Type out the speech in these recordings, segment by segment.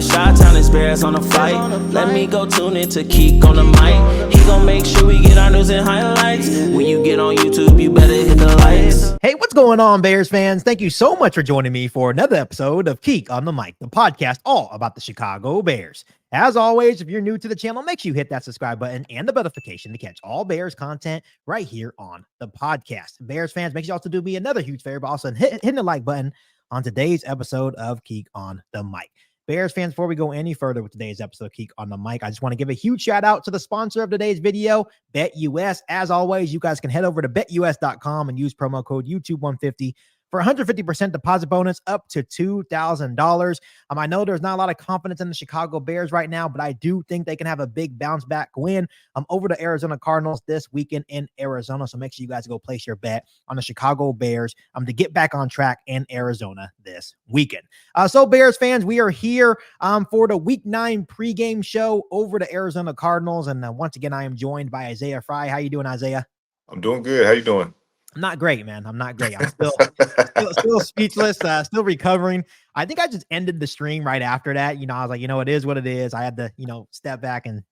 it's Chi-Town, it's Bears on the flight. Let me go tune in to Keek on the mic. He gon' make sure we get our news and highlights. When you get on YouTube, you better hit the likes. Hey, what's going on, Bears fans? Thank you so much for joining me for another episode of Keek on the Mic, the podcast all about the Chicago Bears. As always, if you're new to the channel, make sure you hit that subscribe button and the notification to catch all Bears content right here on the podcast. Bears fans, make sure you also do me another huge favor, but also hitting the like button on today's episode of Keek on the Mic. Bears fans, before we go any further with today's episode of Keek on the Mic, I just want to give a huge shout out to the sponsor of today's video, BetUS. As always, you guys can head over to betus.com and use promo code YouTube150 for 150% deposit bonus up to $2,000. I know there's not a lot of confidence in the Chicago Bears right now, but I do think they can have a big bounce back win over the Arizona Cardinals this weekend in Arizona. So make sure you guys go place your bet on the Chicago Bears to get back on track in Arizona this weekend. So Bears fans, we are here for the Week 9 pregame show over the Arizona Cardinals. And once again, I am joined by Isaiah Frey. How you doing, Isaiah? I'm doing good. How you doing? I'm not great, man. I'm not great. I'm still speechless, still recovering. I think I just ended the stream right after that. You know, I was like, it is what it is. I had to, step back and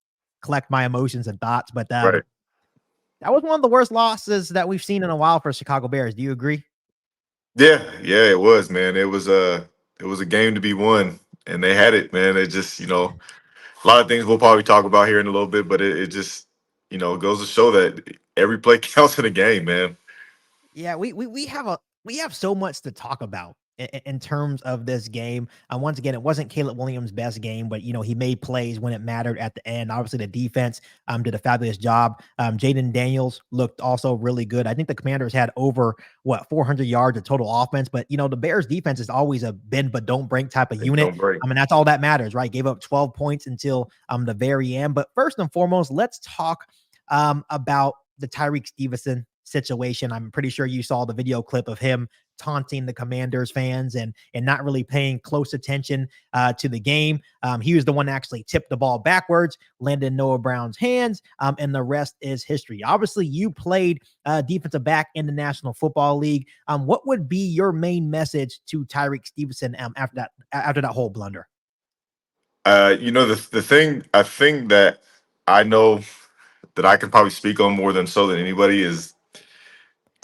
collect my emotions and thoughts. But Right. That was one of the worst losses that we've seen in a while for Chicago Bears. Do you agree? Yeah, it was, man. It was a game to be won, and they had it, man. It just, a lot of things we'll probably talk about here in a little bit, but it just, goes to show that every play counts in a game, man. Yeah, we have so much to talk about in terms of this game. Once again, it wasn't Caleb Williams' best game, but he made plays when it mattered at the end. Obviously, the defense did a fabulous job. Jaden Daniels looked also really good. I think the Commanders had over 400 yards of total offense, but the Bears defense is always a bend but don't break type of unit. I mean, that's all that matters, right? Gave up 12 points until the very end. But first and foremost, let's talk about the Tyreek Stevenson situation. I'm pretty sure you saw the video clip of him taunting the Commanders fans and not really paying close attention to the game. He was the one that actually tipped the ball backwards, landed in Noah Brown's hands, and the rest is history. Obviously, you played defensive back in the National Football League. What would be your main message to Tyreek Stevenson after that whole blunder? The thing I think that I know that I can probably speak on more than anybody is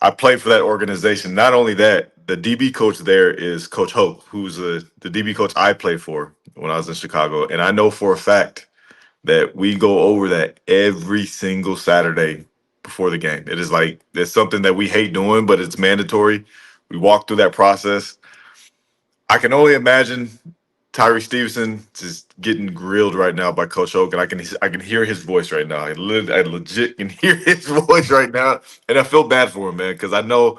I played for that organization. Not only that, the DB coach there is Coach Hope, who's the DB coach I played for when I was in Chicago. And I know for a fact that we go over that every single Saturday before the game. It is like, it's something that we hate doing, but it's mandatory. We walk through that process. I can only imagine Tyreek Stevenson just getting grilled right now by Coach Oak, and I can hear his voice right now. I legit can hear his voice right now, and I feel bad for him, man, because I know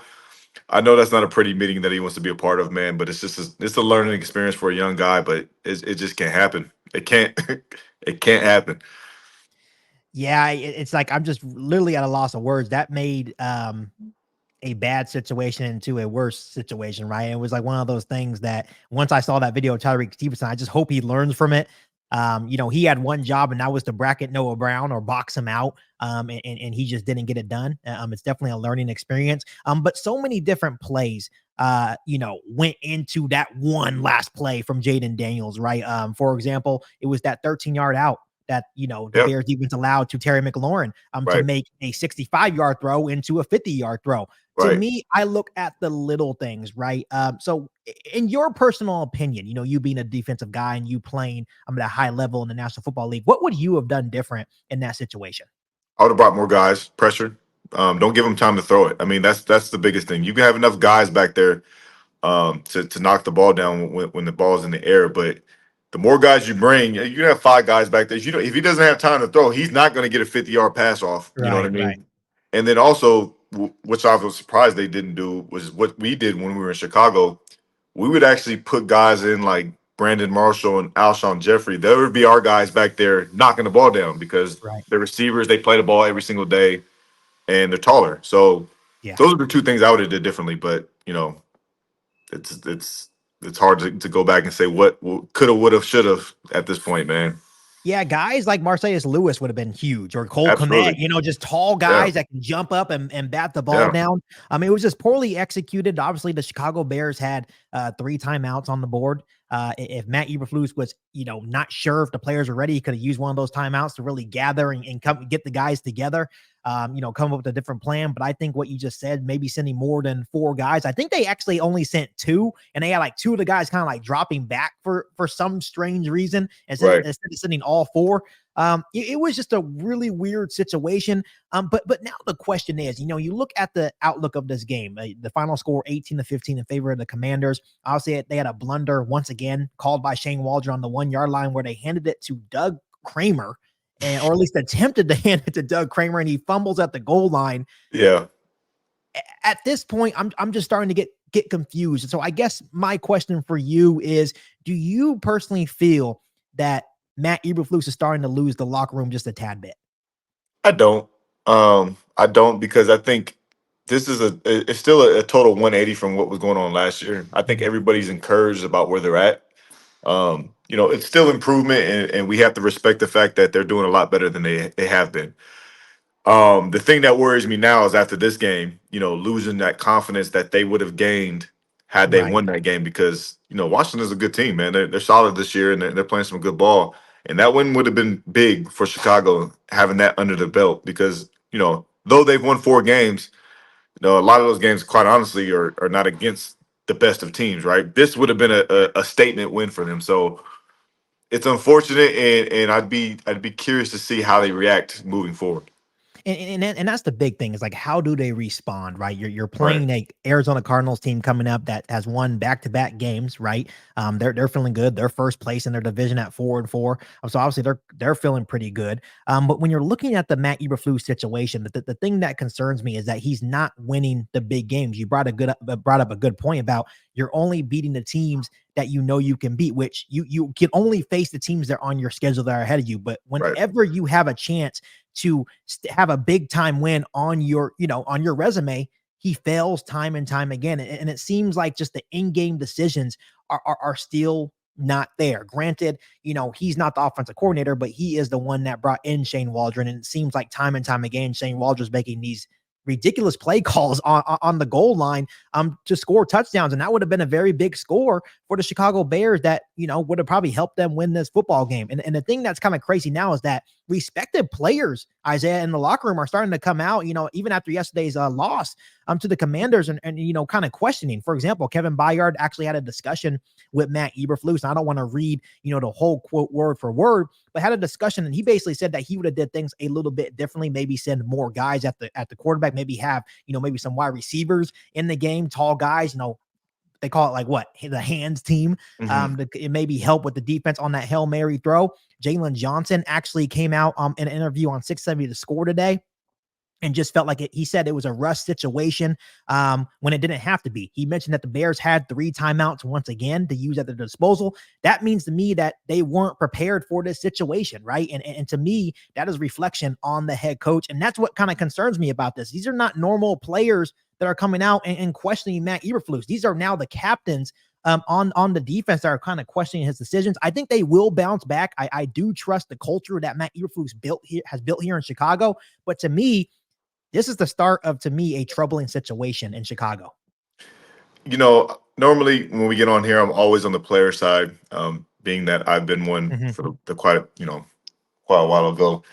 that's not a pretty meeting that he wants to be a part of, man. But it's a learning experience for a young guy, but it just can't happen. It can't it can't happen. Yeah, it's like I'm just literally at a loss of words. That made a bad situation into a worse situation, right? It was like one of those things that once I saw that video of Tyreek Stevenson, I just hope he learns from it. He had one job, and that was to bracket Noah Brown or box him out. And he just didn't get it done. It's definitely a learning experience. But so many different plays, went into that one last play from Jaden Daniels, right? For example, it was that 13-yard out that, the Bears defense allowed to Terry McLaurin to make a 65-yard throw into a 50-yard throw. To me, I look at the little things, right? So in your personal opinion, you being a defensive guy and you playing at a high level in the National Football League, what would you have done different in that situation? I would have brought more guys, pressure. Don't give them time to throw it. I mean, that's the biggest thing. You can have enough guys back there to knock the ball down when the ball's in the air, but the more guys you bring, you can have 5 guys back there. If he doesn't have time to throw, he's not going to get a 50-yard pass off. You know what I mean? Right. And then also, which I was surprised they didn't do, was what we did when we were in Chicago. We would actually put guys in like Brandon Marshall and Alshon Jeffrey. They would be our guys back there knocking the ball down because the receivers, they play the ball every single day, and they're taller. So those are the 2 things I would have did differently. But it's hard to go back and say what coulda, woulda, shoulda at this point, man. Yeah, guys like Marcellus Lewis would have been huge, or Cole Kmet, just tall guys that can jump up and bat the ball down. I mean, it was just poorly executed. Obviously, the Chicago Bears had 3 timeouts on the board. If Matt Eberflus was, not sure if the players were ready, he could have used one of those timeouts to really gather and come get the guys together, come up with a different plan. But I think what you just said, maybe sending more than 4 guys. I think they actually only sent 2, and they had like 2 of the guys kind of like dropping back for some strange reason instead of sending all 4. It was just a really weird situation. But now the question is, you look at the outlook of this game, the final score 18-15 in favor of the Commanders. Obviously, they had a blunder once again called by Shane Waldren on the 1-yard line where they handed it to Doug Kramer, or at least attempted to hand it to Doug Kramer, and he fumbles at the goal line. Yeah. At this point, I'm just starting to get confused. And so I guess my question for you is, do you personally feel that Matt Eberflus is starting to lose the locker room just a tad bit? I don't. I don't, because I think this is it's still a total 180 from what was going on last year. I think everybody's encouraged about where they're at. It's still improvement, and we have to respect the fact that they're doing a lot better than they have been. The thing that worries me now is after this game, losing that confidence that they would have gained had they won that game, because, Washington's a good team, man. They're solid this year, and they're playing some good ball. And that win would have been big for Chicago, having that under the belt, because, though they've won 4 games, a lot of those games, quite honestly, are not against the best of teams, right? This would have been a statement win for them. So it's unfortunate, and I'd be curious to see how they react moving forward. And that's the big thing, is like, how do they respond, right? You're playing a Arizona Cardinals team coming up that has won back-to-back games, right? They're feeling good. They're first place in their division at 4-4. So obviously they're feeling pretty good. But when you're looking at the Matt Eberflus situation, the thing that concerns me is that he's not winning the big games. You brought up a good point about you're only beating the teams that you can beat, which you can only face the teams that are on your schedule that are ahead of you. But whenever you have a chance to have a big time win on your resume, he fails time and time again. And it seems like just the in-game decisions are still not there. Granted, he's not the offensive coordinator, but he is the one that brought in Shane Waldren. And it seems like time and time again, Shane Waldren's making these ridiculous play calls on the goal line to score touchdowns. And that would have been a very big score for the Chicago Bears that, would have probably helped them win this football game. And the thing that's kind of crazy now is that respected players, Isaiah, in the locker room are starting to come out, even after yesterday's loss to the Commanders and kind of questioning. For example, Kevin Byard actually had a discussion with Matt Eberflus. And I don't want to read, the whole quote word for word, but had a discussion, and he basically said that he would have did things a little bit differently, maybe send more guys at the quarterback, maybe have, maybe some wide receivers in the game, tall guys, they call it like the hands team. It maybe help with the defense on that Hail Mary throw. Jalen Johnson actually came out in an interview on 670 to score today and just felt like he said it was a rush situation when it didn't have to be. He mentioned that the Bears had 3 timeouts once again to use at their disposal. That means to me that they weren't prepared for this situation, right? And to me, that is reflection on the head coach. And that's what kind of concerns me about this. These are not normal players that are coming out and questioning Matt Eberflus. These are now the captains on the defense that are kind of questioning his decisions. I think they will bounce back. I do trust the culture that Matt Eberflus has built here in Chicago. But to me, this is the start of, to me, a troubling situation in Chicago. Normally when we get on here, I'm always on the player side, being that I've been one for quite a while ago.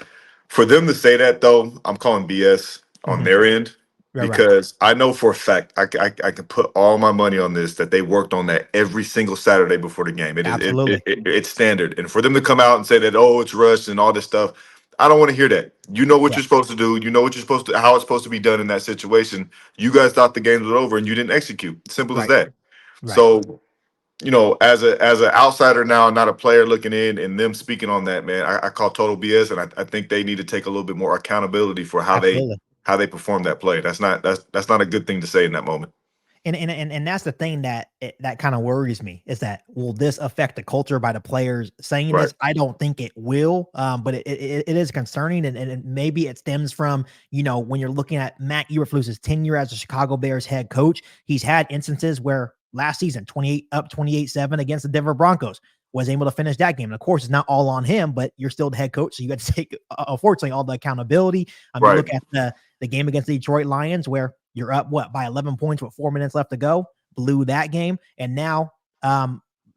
For them to say that, though, I'm calling BS on their end. Because I know for a fact I can put all my money on this, that they worked on that every single Saturday before the game. It's standard. And for them to come out and say that, oh, it's rushed and all this stuff, I don't want to hear that. You know what you're supposed to do. You know what you're supposed to, how it's supposed to be done in that situation. You guys thought the game was over and you didn't execute. Simple as that. So, as an outsider now, not a player looking in, and them speaking on that, man, I call total BS, and I think they need to take a little bit more accountability for how they perform that play. That's not a good thing to say in that moment. And that's the thing that kind of worries me, is that, will this affect the culture by the players saying this? I don't think it will, but it is concerning, and maybe it stems from, when you're looking at Matt Eberflus's tenure as a Chicago Bears head coach, he's had instances where last season, 28-7 against the Denver Broncos, was able to finish that game. And of course, it's not all on him, but you're still the head coach, so you got to take, unfortunately, all the accountability. You look at the game against the Detroit Lions, where you're up by 11 points with 4 minutes left to go, blew that game, and now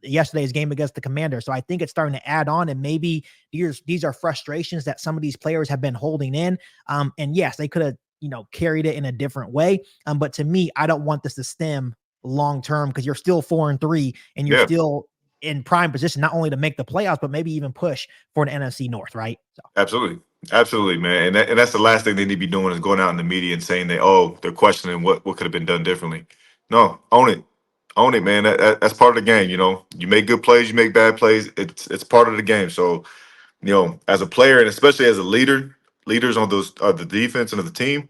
yesterday's game against the Commanders. So I think it's starting to add on, and maybe these are frustrations that some of these players have been holding in. And yes, they could have, carried it in a different way. But to me, I don't want this to stem long term, because you're still 4-3 and you're still in prime position, not only to make the playoffs, but maybe even push for an NFC North, right? So. Absolutely, man. And that's the last thing they need to be doing, is going out in the media and saying they're questioning what could have been done differently. No, own it, man. That's part of the game. You make good plays, you make bad plays. It's part of the game. So, as a player and especially as a leaders on those the defense and of the team,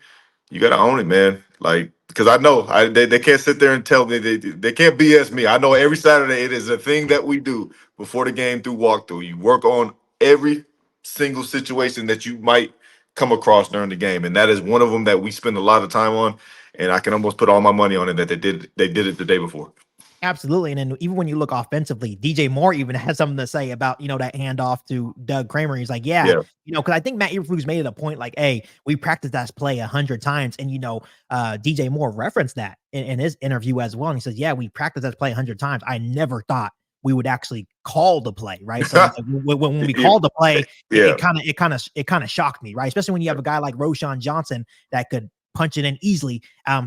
you got to own it, man. Like, because I know they can't sit there and tell me they can't BS me. I know every Saturday it is a thing that we do before the game through walkthrough. You work on every single situation that you might come across during the game, and that is one of them that we spend a lot of time on. And I can almost put all my money on it that they did it the day before. Absolutely. And then even when you look offensively, DJ Moore even has something to say about, that handoff to Doug Kramer. He's like, yeah. Because I think Matt Eberflus made it a point like, hey, we practiced that play 100 times. And, DJ Moore referenced that in his interview as well. And he says, yeah, we practiced that play 100 times. I never thought we would actually call the play, right? So when we called the play, it kind of shocked me, right? Especially when you have a guy like Roshan Johnson that could punch it in easily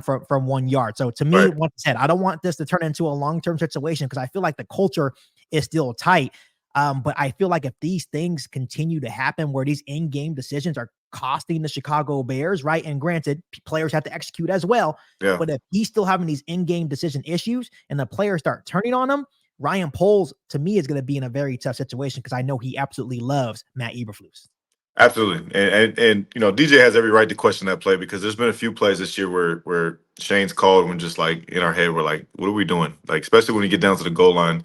from 1 yard. So to me, once I said, I don't want this to turn into a long-term situation, because I feel like the culture is still tight. But I feel like if these things continue to happen, where these in-game decisions are costing the Chicago Bears, right? And granted, players have to execute as well. Yeah. But if he's still having these in-game decision issues and the players start turning on him, Ryan Poles, to me, is going to be in a very tough situation, because I know he absolutely loves Matt Eberflus. Absolutely. And DJ has every right to question that play, because there's been a few plays this year where Shane's called when just like in our head, we're like, what are we doing? Like, especially when you get down to the goal line,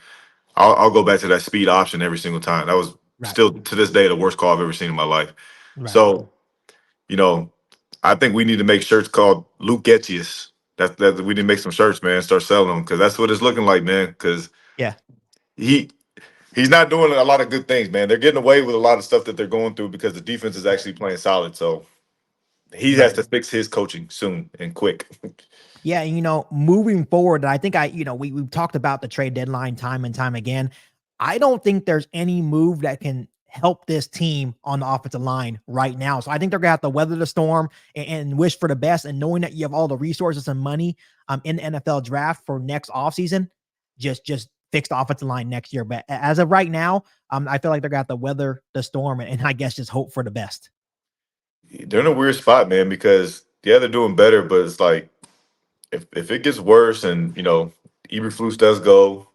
I'll go back to that speed option every single time. That was still to this day the worst call I've ever seen in my life. So, I think we need to make shirts called Luke Getchius. That we need to make some shirts, man, start selling them, because that's what it's looking like, man. Because he's not doing a lot of good things, man. They're getting away with a lot of stuff that they're going through because the defense is actually playing solid. So he has to fix his coaching soon and quick. Yeah, moving forward, I think we've talked about the trade deadline time and time again. I don't think there's any move that can help this team on the offensive line right now. So I think they're going to have to weather the storm and wish for the best. And knowing that you have all the resources and money in the NFL draft for next offseason, just fix the offensive line next year. But as of right now, I feel like they're going to have to weather the storm and I guess just hope for the best. They're in a weird spot, man, because they're doing better, but it's like if it gets worse and Eberflus does go,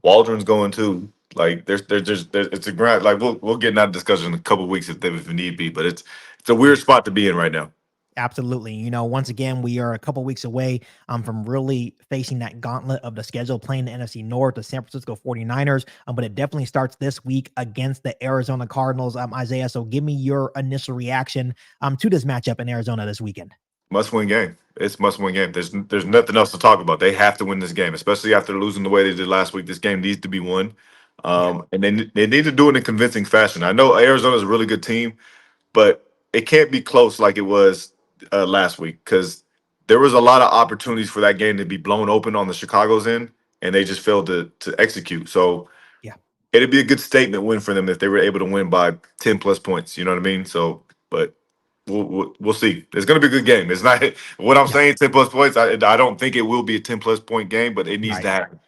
Waldren's going too. Like there's it's a grind. Like we'll get in that discussion in a couple of weeks if need be, but it's a weird spot to be in right now. Absolutely. Once again, we are a couple weeks away from really facing that gauntlet of the schedule, playing the NFC North, the San Francisco 49ers. But it definitely starts this week against the Arizona Cardinals. Isaiah, so give me your initial reaction to this matchup in Arizona this weekend. Must-win game. It's must-win game. There's nothing else to talk about. They have to win this game, especially after losing the way they did last week. This game needs to be won. And they need to do it in convincing fashion. I know Arizona's a really good team, but it can't be close like it was last week, because there was a lot of opportunities for that game to be blown open on the Chicago's end, and they just failed to execute. So it'd be a good statement win for them if they were able to win by 10 plus points. You know what I mean? So, but we'll see. It's going to be a good game. It's not what I'm saying. 10 plus points. I don't think it will be a 10 plus point game, but it needs to happen.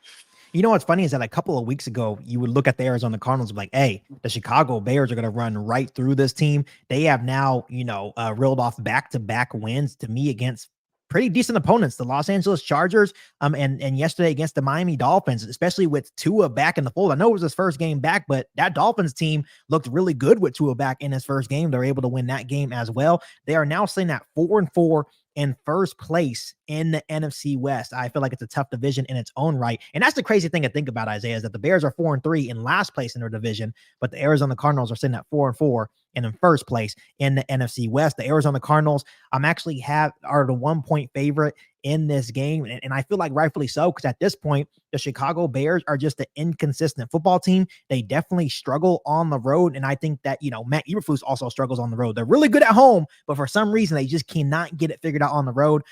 What's funny is that a couple of weeks ago, you would look at the Arizona Cardinals and be like, hey, the Chicago Bears are going to run right through this team. They have now, reeled off back-to-back wins to me against pretty decent opponents, the Los Angeles Chargers, and yesterday against the Miami Dolphins, especially with Tua back in the fold. I know it was his first game back, but that Dolphins team looked really good with Tua back in his first game. They're able to win that game as well. They are now sitting at 4-4 in first place in the NFC West. I feel like it's a tough division in its own right. And that's the crazy thing to think about, Isaiah, is that the Bears are 4-3 in last place in their division, but the Arizona Cardinals are sitting at 4-4 and in first place in the NFC West. The Arizona Cardinals actually are the 1-point favorite in this game. And I feel like rightfully so, because at this point, the Chicago Bears are just an inconsistent football team. They definitely struggle on the road. And I think that, Matt Eberflus also struggles on the road. They're really good at home, but for some reason, they just cannot get it figured out on the road.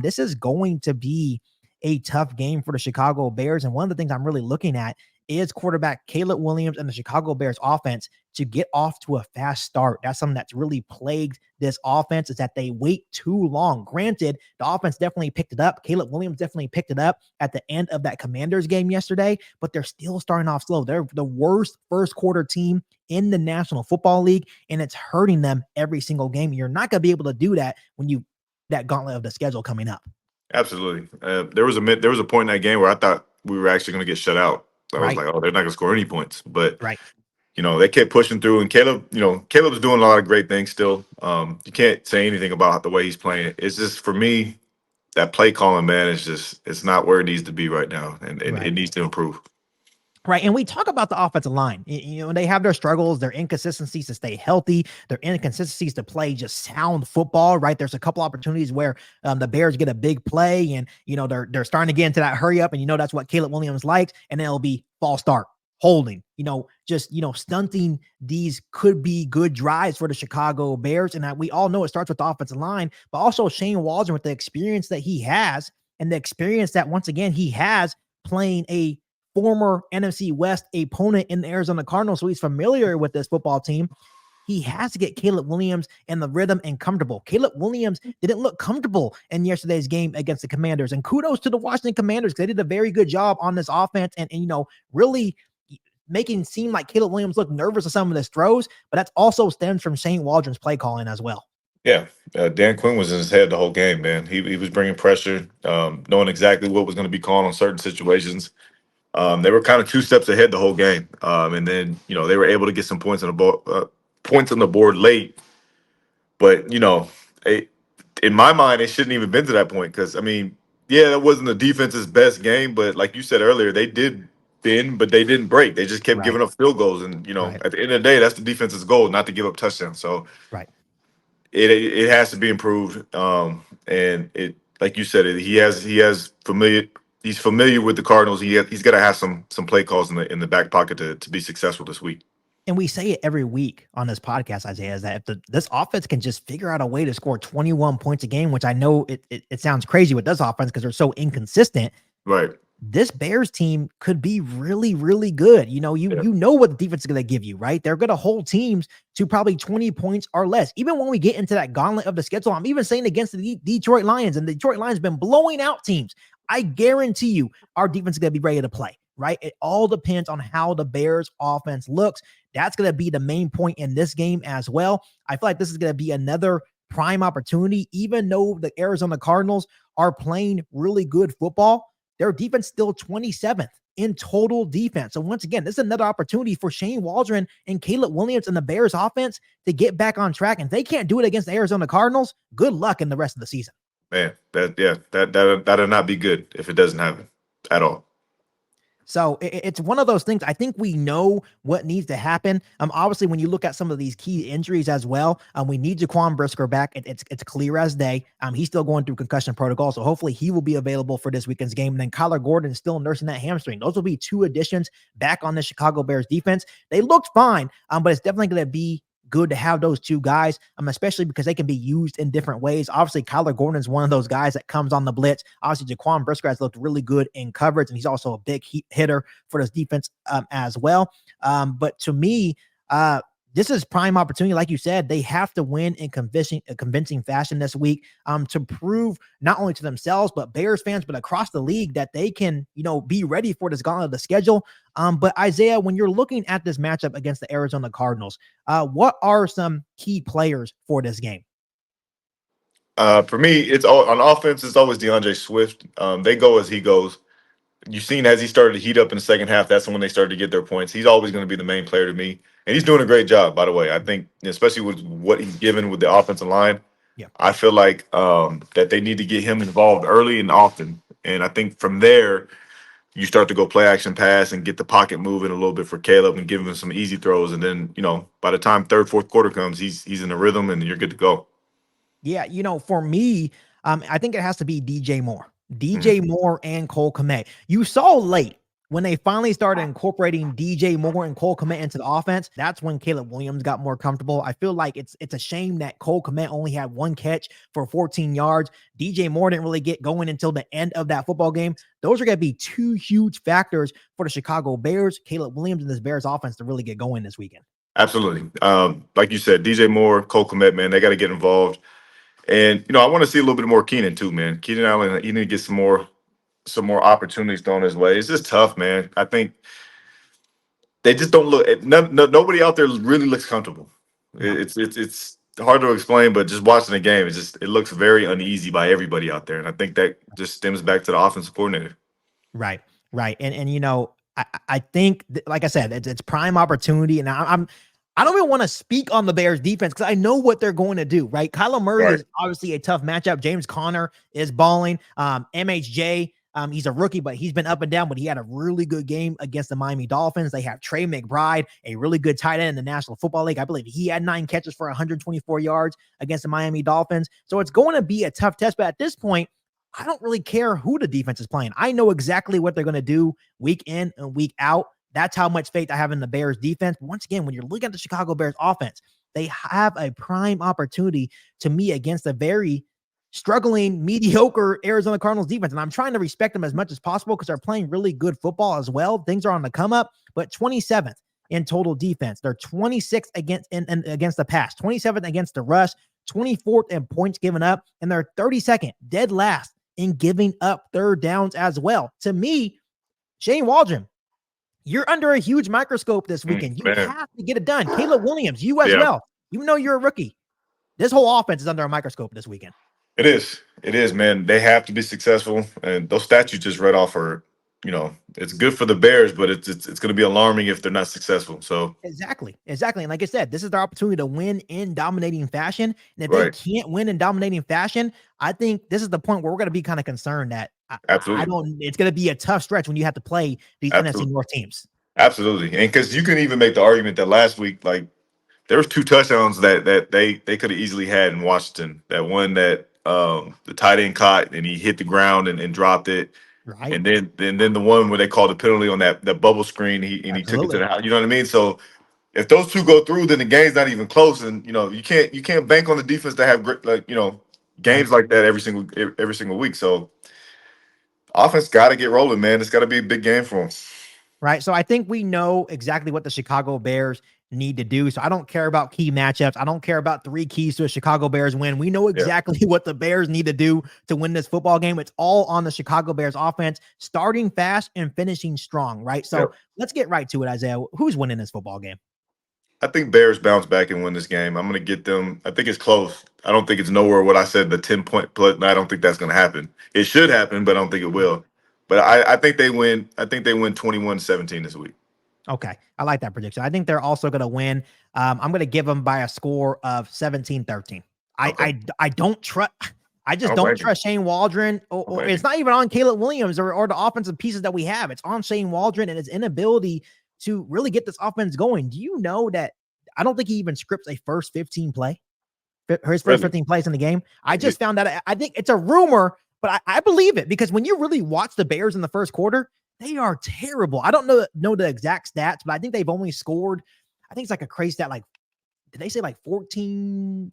This is going to be a tough game for the Chicago Bears. And one of the things I'm really looking at is quarterback Caleb Williams and the Chicago Bears offense to get off to a fast start. That's something that's really plagued this offense, is that they wait too long. Granted, the offense definitely picked it up. Caleb Williams definitely picked it up at the end of that Commanders game yesterday, but they're still starting off slow. They're the worst first quarter team in the National Football League, and it's hurting them every single game. You're not going to be able to do that when you that gauntlet of the schedule coming up. Absolutely. There was a point in that game where I thought we were actually going to get shut out. I was like, oh, they're not going to score any points. But they kept pushing through, and Caleb's doing a lot of great things still. You can't say anything about the way he's playing. It's just, for me, that play calling, man, it's not where it needs to be right now, and it needs to improve. Right. And we talk about the offensive line. They have their struggles, their inconsistencies to stay healthy, their inconsistencies to play just sound football, right? There's a couple opportunities where the Bears get a big play and, they're starting to get into that hurry up, and that's what Caleb Williams likes. And then it'll be false start, holding, stunting these could be good drives for the Chicago Bears. And we all know it starts with the offensive line, but also Shane Waldren, with the experience that he has and the experience that, once again, he has playing a former NFC West opponent in the Arizona Cardinals, so he's familiar with this football team. He has to get Caleb Williams in the rhythm and comfortable. Caleb Williams didn't look comfortable in yesterday's game against the Commanders, and kudos to the Washington Commanders, because they did a very good job on this offense and really making it seem like Caleb Williams looked nervous of some of his throws, but that's also stems from Shane Waldron's play calling as well. Yeah, Dan Quinn was in his head the whole game, man. He was bringing pressure, knowing exactly what was going to be called on certain situations. They were kind of two steps ahead the whole game, and then they were able to get some points on the board late. But in my mind, it shouldn't even been to that point, because that wasn't the defense's best game, but like you said earlier, they did bend, but they didn't break. They just kept giving up field goals, and at the end of the day, that's the defense's goal, not to give up touchdowns. So it has to be improved, and it, like you said, he's familiar with the Cardinals. He's got to have some play calls in the back pocket to be successful this week. And we say it every week on this podcast, Isaiah, is that if this offense can just figure out a way to score 21 points a game, which I know it sounds crazy with this offense because they're so inconsistent. Right. This Bears team could be really, really good. You know what the defense is going to give you, right? They're going to hold teams to probably 20 points or less. Even when we get into that gauntlet of the schedule, I'm even saying against the Detroit Lions, and the Detroit Lions been blowing out teams. I guarantee you our defense is going to be ready to play, right? It all depends on how the Bears offense looks. That's going to be the main point in this game as well. I feel like this is going to be another prime opportunity. Even though the Arizona Cardinals are playing really good football, their defense still 27th in total defense. So once again, this is another opportunity for Shane Waldren and Caleb Williams and the Bears offense to get back on track. And if they can't do it against the Arizona Cardinals, good luck in the rest of the season. Man, that'll not be good if it doesn't happen at all. So it's one of those things. I think we know what needs to happen. Obviously, when you look at some of these key injuries as well, we need Jaquan Brisker back. It's clear as day. He's still going through concussion protocol, so hopefully he will be available for this weekend's game. And then Kyler Gordon is still nursing that hamstring. Those will be two additions back on the Chicago Bears defense. They looked fine, but it's definitely going to be good to have those two guys, especially because they can be used in different ways. Obviously, Kyler Gordon is one of those guys that comes on the blitz. Obviously, Jaquan Brisker has looked really good in coverage, and he's also a big hitter for this defense as well. But to me, this is prime opportunity. Like you said, they have to win in convincing fashion this week to prove not only to themselves, but Bears fans, but across the league, that they can, be ready for this gauntlet of the schedule. But Isaiah, when you're looking at this matchup against the Arizona Cardinals, what are some key players for this game? For me, it's all on offense. It's always DeAndre Swift. They go as he goes. You've seen as he started to heat up in the second half, that's when they started to get their points. He's always going to be the main player to me. And he's doing a great job, by the way. I think, especially with what he's given with the offensive line, I feel like that they need to get him involved early and often. And I think from there, you start to go play action pass and get the pocket moving a little bit for Caleb and give him some easy throws. And then, by the time third, fourth quarter comes, he's in the rhythm and you're good to go. Yeah, for me, I think it has to be DJ Moore. DJ Moore and Cole Kmet. You saw late when they finally started incorporating DJ Moore and Cole Kmet into the offense, that's when Caleb Williams got more comfortable. I feel like it's a shame that Cole Kmet only had one catch for 14 yards. DJ Moore didn't really get going until the end of that football game. Those are going to be two huge factors for the Chicago Bears, Caleb Williams, and this Bears offense to really get going this weekend. Absolutely. Like you said, DJ Moore, Cole Kmet, man, they got to get involved. And, I want to see a little bit more Keenan too, man. Keenan Allen, he need to get some more opportunities thrown his way. It's just tough, man. I think they just don't look. Nobody out there really looks comfortable. No. It's hard to explain, but just watching the game, it looks very uneasy by everybody out there, and I think that just stems back to the offensive coordinator. Right. And I think, like I said, it's prime opportunity, and I don't even want to speak on the Bears defense because I know what they're going to do, right? Kyler Murray is obviously a tough matchup. James Conner is balling. MHJ, he's a rookie, but he's been up and down, but he had a really good game against the Miami Dolphins. They have Trey McBride, a really good tight end in the National Football League. I believe he had 9 catches for 124 yards against the Miami Dolphins. So it's going to be a tough test, but at this point, I don't really care who the defense is playing. I know exactly what they're going to do week in and week out. That's how much faith I have in the Bears defense. Once again, when you're looking at the Chicago Bears offense, they have a prime opportunity to me against a very struggling, mediocre Arizona Cardinals defense. And I'm trying to respect them as much as possible because they're playing really good football as well. Things are on the come up, but 27th in total defense. They're 26th against the pass, 27th against the rush, 24th in points given up, and they're 32nd, dead last in giving up third downs as well. To me, Shane Waldren, you're under a huge microscope this weekend. You have to get it done. Caleb Williams, you as well. Even though you're a rookie, this whole offense is under a microscope this weekend. It is, man. They have to be successful, and those stats you just read off are, it's good for the Bears, but it's going to be alarming if they're not successful. So exactly. And like I said, this is their opportunity to win in dominating fashion. And if they can't win in dominating fashion, I think this is the point where we're going to be kind of concerned that it's going to be a tough stretch when you have to play these NFC North teams. Absolutely, and because you can even make the argument that last week, like there was 2 touchdowns that they could have easily had in Washington. That one that the tight end caught and he hit the ground and dropped it. Right. And then the one where they called a penalty on that bubble screen, he took it to the house. You know what I mean? So if those 2 go through, then the game's not even close. And you can't bank on the defense to have great, games like that every single week. So offense got to get rolling, man. It's got to be a big game for them. Right. So I think we know exactly what the Chicago Bears need to do. So I don't care about key matchups. I don't care about 3 keys to a Chicago Bears win. We know exactly what the Bears need to do to win this football game. It's all on the Chicago Bears offense, starting fast and finishing strong, right? So let's get right to it, Isaiah. Who's winning this football game? I think Bears bounce back and win this game. I'm going to get them. I think it's close. I don't think it's nowhere what I said, the 10-point play. I don't think that's going to happen. It should happen, but I don't think it will. But I think they win. I think they win 21-17 this week. Okay. I like that prediction. I think they're also going to win. I'm going to give them by a score of 17-13. I don't trust. I just don't trust Shane Waldron. Or it's not even on Caleb Williams or the offensive pieces that we have. It's on Shane Waldron and his inability to really get this offense going. Do you know that I don't think he even scripts a first 15 play? His first 15 plays in the game. I just found out. I think it's a rumor, but I believe it because when you really watch the Bears in the first quarter, they are terrible. I don't know the exact stats, but I think they've only scored, I think it's like a crazy stat, like, did they say like 14,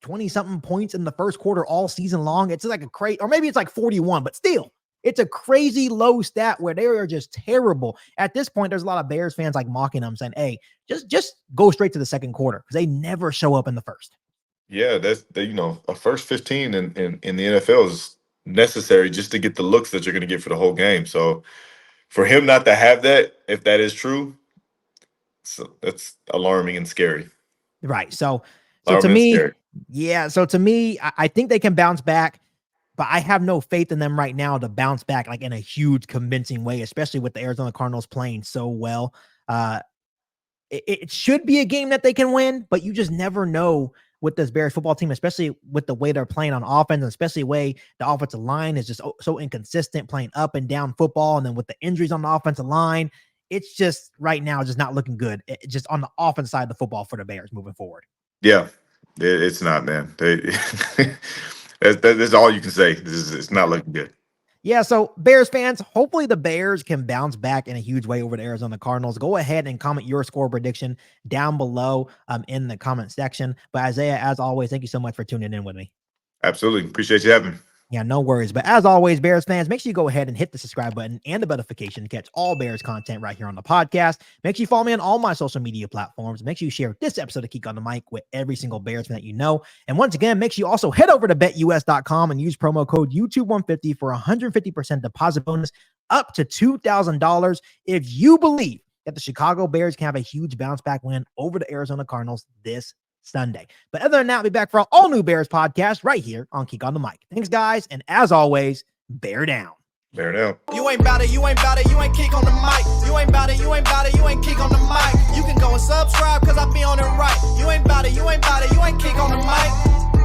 20 something points in the first quarter all season long? It's like a crazy, or maybe it's like 41, but still, it's a crazy low stat where they are just terrible. At this point, there's a lot of Bears fans like mocking them saying, hey, just go straight to the second quarter because they never show up in the first. Yeah, that's a first 15 in the NFL is necessary just to get the looks that you're going to get for the whole game. So for him not to have that, if that is true, so that's alarming and scary. Right. So to me, So to me, I think they can bounce back, but I have no faith in them right now to bounce back like in a huge convincing way, especially with the Arizona Cardinals playing so well. It should be a game that they can win, but you just never know with this Bears football team, especially with the way they're playing on offense, and especially the way the offensive line is just so inconsistent, playing up and down football. And then with the injuries on the offensive line, it's just right now just not looking good. Just on the offense side of the football for the Bears moving forward. Yeah, it's not, man. That's all you can say. It's not looking good. Yeah, so Bears fans, hopefully the Bears can bounce back in a huge way over the Arizona Cardinals. Go ahead and comment your score prediction down below in the comment section. But Isaiah, as always, thank you so much for tuning in with me. Absolutely. Appreciate you having me. Yeah, no worries. But as always, Bears fans, make sure you go ahead and hit the subscribe button and the notification to catch all Bears content right here on the podcast. Make sure you follow me on all my social media platforms. Make sure you share this episode of Geek on the Mic with every single Bears fan that you know. And once again, make sure you also head over to betus.com and use promo code YouTube150 for 150% deposit bonus up to $2,000 if you believe that the Chicago Bears can have a huge bounce back win over the Arizona Cardinals this Sunday. But other than that, I'll be back for our all new Bears podcast right here on Geek on the Mic. Thanks, guys. And as always, bear down. Bear down. You ain't bout it, you ain't bout it, you ain't kick on the mic. You ain't bout it, you ain't bout it, you ain't kick on the mic. You can go and subscribe cause I be on it right. You ain't bout it, you ain't bout it, you ain't kick on the mic.